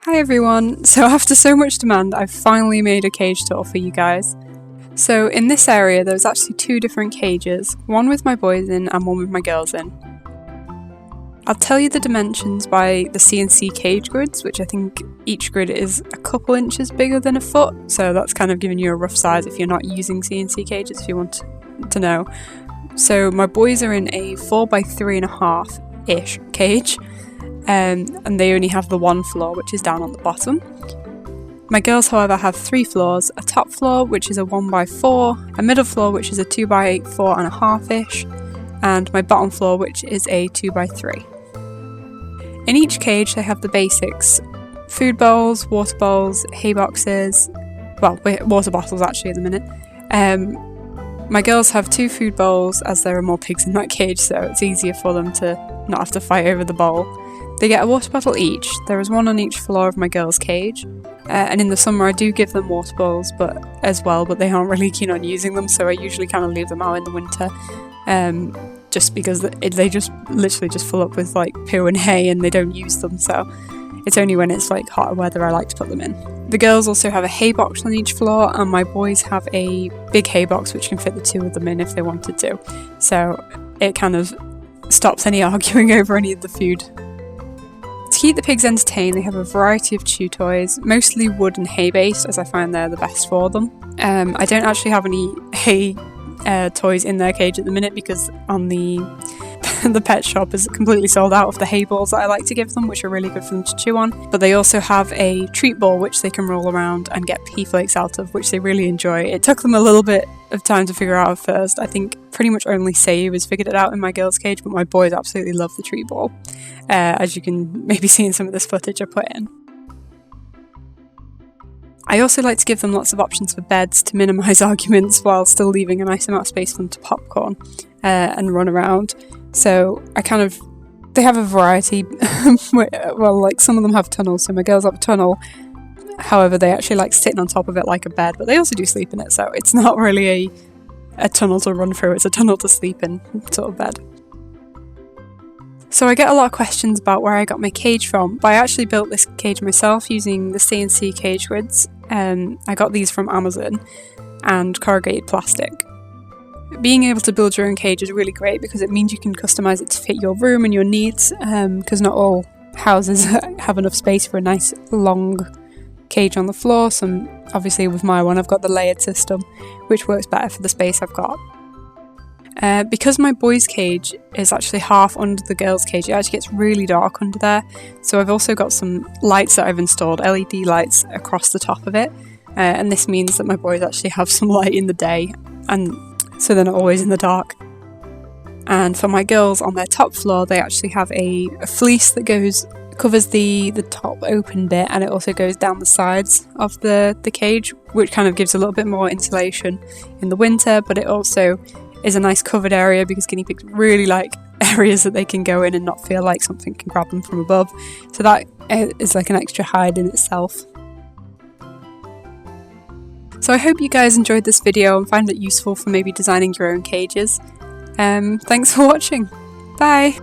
Hi everyone! So after so much demand, I've finally made a cage tour for you guys. So in this area there's actually two different cages, one with my boys in and one with my girls in. I'll tell you the dimensions by the CNC cage grids, which I think each grid is a couple inches bigger than a foot, so that's kind of giving you a rough size if you're not using CNC cages if you want to know. So my boys are in a 4x3.5-ish cage. And they only have the one floor, which is down on the bottom. My girls, however, have 3 floors: a top floor, which is a 1x4, a middle floor, which is a 2x4.5-ish, and my bottom floor, which is a 2x3. In each cage, they have the basics: food bowls, water bowls, hay boxes, well, water bottles actually at the minute. My girls have 2 food bowls, as there are more pigs in that cage, so it's easier for them to not have to fight over the bowl. They get a water bottle each. There is one on each floor of my girls' cage, and in the summer I do give them water bowls but they aren't really keen on using them, so I usually kind of leave them out in the winter, just because they just literally just fill up with like poo and hay and they don't use them, so it's only when it's like hotter weather I like to put them in. The girls also have a hay box on each floor, and my boys have a big hay box which can fit the 2 of them in if they wanted to, so it kind of stops any arguing over any of the food. To keep the pigs entertained, they have a variety of chew toys, mostly wood and hay based, as I find they're the best for them. I don't actually have any hay toys in their cage at the minute because on the pet shop is completely sold out of the hay balls that I like to give them, which are really good for them to chew on. But they also have a treat ball which they can roll around and get pea flakes out of, which they really enjoy. It took them a little bit of time to figure out at first. I think pretty much only Save has figured it out in my girls' cage, but my boys absolutely love the treat ball, as you can maybe see in some of this footage I put in. I also like to give them lots of options for beds to minimise arguments while still leaving a nice amount of space for them to popcorn and run around. So they have a variety. Well, like some of them have tunnels, so my girls have a tunnel. However, they actually like sitting on top of it like a bed, but they also do sleep in it, so it's not really a tunnel to run through, it's a tunnel to sleep in sort of bed. So I get a lot of questions about where I got my cage from, but I actually built this cage myself using the CNC cage grids. I got these from Amazon and corrugated plastic. Being able to build your own cage is really great because it means you can customise it to fit your room and your needs, because not all houses have enough space for a nice long cage on the floor. Some, obviously with my one I've got the layered system, which works better for the space I've got. Because my boys' cage is actually half under the girls' cage, it actually gets really dark under there, so I've also got some lights that I've installed, LED lights across the top of it, and this means that my boys actually have some light in the day, and so they're not always in the dark. And for my girls on their top floor, they actually have a fleece that covers the top open bit, and it also goes down the sides of the cage, which kind of gives a little bit more insulation in the winter, but it also is a nice covered area because guinea pigs really like areas that they can go in and not feel like something can grab them from above, so that is like an extra hide in itself. So I hope you guys enjoyed this video and found it useful for maybe designing your own cages. Thanks for watching. Bye!